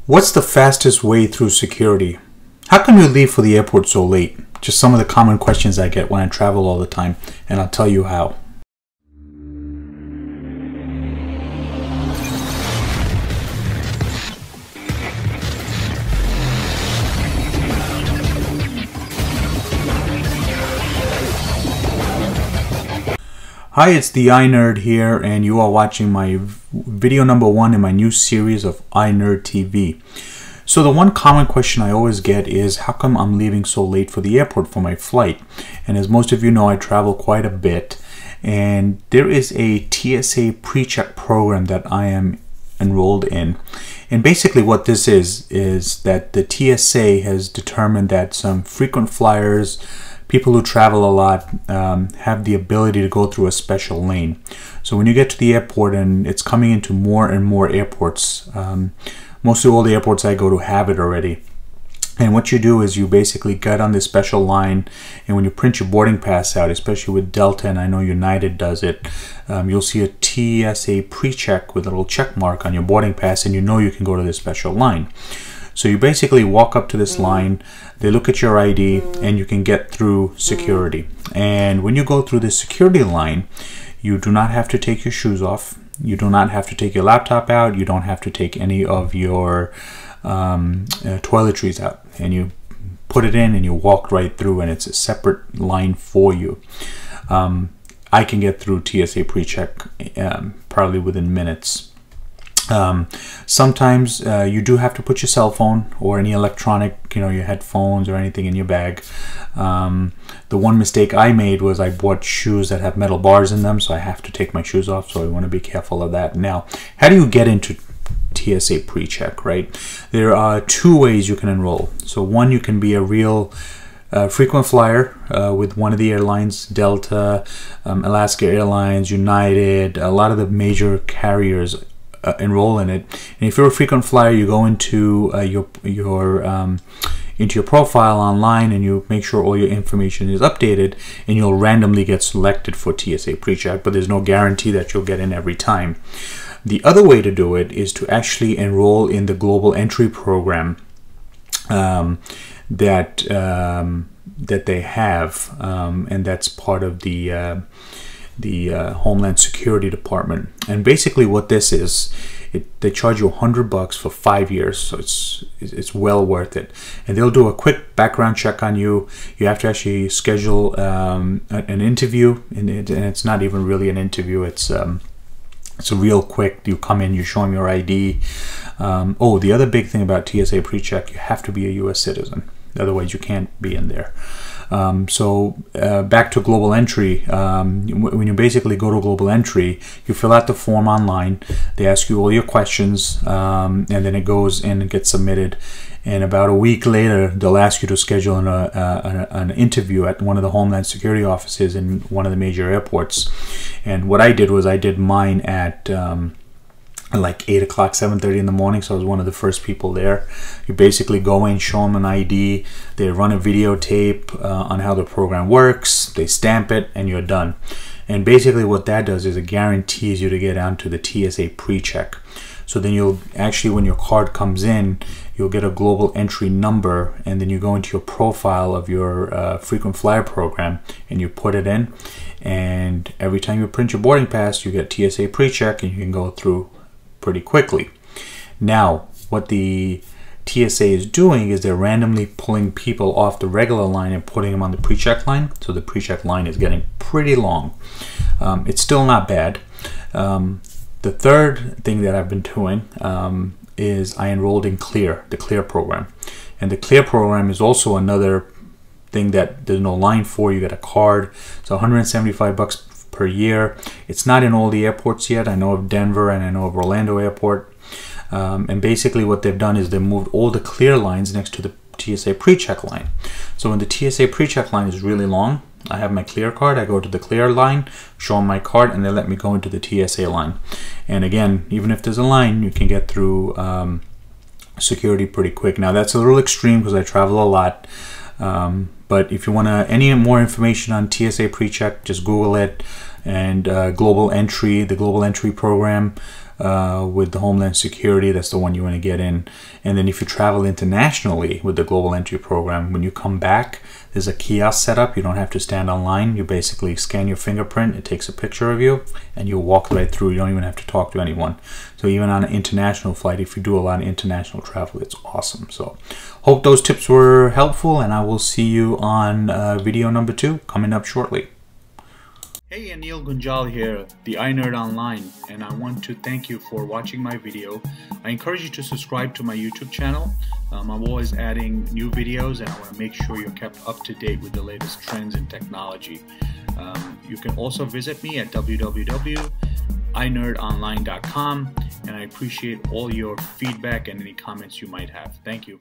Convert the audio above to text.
What's the fastest way through security? How come you leave for the airport so late? Just some of the common questions I get when I travel all the time, and I'll tell you how. Hi, it's the iNerd here, and you are watching my video number 1 in my new series of iNerd TV. So the one common question I always get is, how come I'm leaving so late for the airport for my flight? And as most of you know, I travel quite a bit, and there is a TSA pre-check program that I am enrolled in. And basically what this is that the TSA has determined that some frequent flyers, people who travel a lot, have the ability to go through a special lane. So when you get to the airport, and it's coming into more and more airports, mostly all the airports I go to have it already. And what you do is you basically get on this special line, and when you print your boarding pass out, especially with Delta, and I know United does it, you'll see a TSA pre-check with a little check mark on your boarding pass, and you know you can go to this special line. So you basically walk up to this line, they look at your ID, and you can get through security. And when you go through this security line, you do not have to take your shoes off. You do not have to take your laptop out. You don't have to take any of your toiletries out. And you put it in and you walk right through, and it's a separate line for you. I can get through TSA pre-check probably within minutes. Sometimes you do have to put your cell phone or any electronic, your headphones or anything in your bag. The one mistake I made was I bought shoes that have metal bars in them, so I have to take my shoes off, so I want to be careful of that. Now, how do you get into TSA pre-check, right? There are two ways you can enroll. So one, you can be a real frequent flyer with one of the airlines, Delta, Alaska Airlines, United, a lot of the major carriers enroll in it. And if you're a frequent flyer, you go into your profile online, and you make sure all your information is updated, and you'll randomly get selected for TSA pre-check, but there's no guarantee that you'll get in every time. The other way to do it is to actually enroll in the global entry program that they have, and that's part of the Homeland Security Department. And basically what this is, they charge you $100 for 5 years, so it's well worth it. And they'll do a quick background check on you. You have to actually schedule an interview, and it's not even really an interview. It's a real quick. You come in, you show them your ID. Oh, the other big thing about TSA pre-check, you have to be a U.S. citizen. Otherwise, you can't be in there. Back to global entry, when you basically go to global entry, you fill out the form online. They ask you all your questions, and then it goes in and gets submitted. And about a week later, they'll ask you to schedule an interview at one of the Homeland Security offices in one of the major airports. And what I did was I did mine at like 8 o'clock, 7:30 in the morning, so I was one of the first people there. You basically go in, show them an ID, they run a videotape on how the program works, they stamp it, and you're done. And basically what that does is it guarantees you to get onto the TSA pre-check. So then you'll actually, when your card comes in, you'll get a global entry number, and then you go into your profile of your frequent flyer program, and you put it in, and every time you print your boarding pass, you get TSA pre-check, and you can go through pretty quickly. Now, what the TSA is doing is they're randomly pulling people off the regular line and putting them on the pre-check line. So the pre-check line is getting pretty long. It's still not bad. The third thing that I've been doing is I enrolled in the CLEAR program. And the CLEAR program is also another thing that there's no line for. You get a card. It's $175 per year. It's not in all the airports yet. I know of Denver, and I know of Orlando Airport. And basically what they've done is they moved all the CLEAR lines next to the TSA pre-check line. So when the TSA pre-check line is really long, I have my CLEAR card, I go to the CLEAR line, show them my card, and they let me go into the TSA line. And again, even if there's a line, you can get through security pretty quick. Now that's a little extreme because I travel a lot. But if you want any more information on TSA pre-check, just Google it, and global entry, the global entry program. with the Homeland Security. That's the one you want to get in. And then if you travel internationally with the Global Entry program, when you come back, there's a kiosk set up. You don't have to stand online. You basically scan your fingerprint. It takes a picture of you, and you'll walk right through. You don't even have to talk to anyone. So even on an international flight, if you do a lot of international travel, it's awesome. So hope those tips were helpful, and I will see you on video number 2 coming up shortly. Hey, Anil Gunjal here, the iNerd Online, and I want to thank you for watching my video. I encourage you to subscribe to my YouTube channel. I'm always adding new videos, and I want to make sure you're kept up to date with the latest trends in technology. You can also visit me at www.inerdonline.com, and I appreciate all your feedback and any comments you might have. Thank you.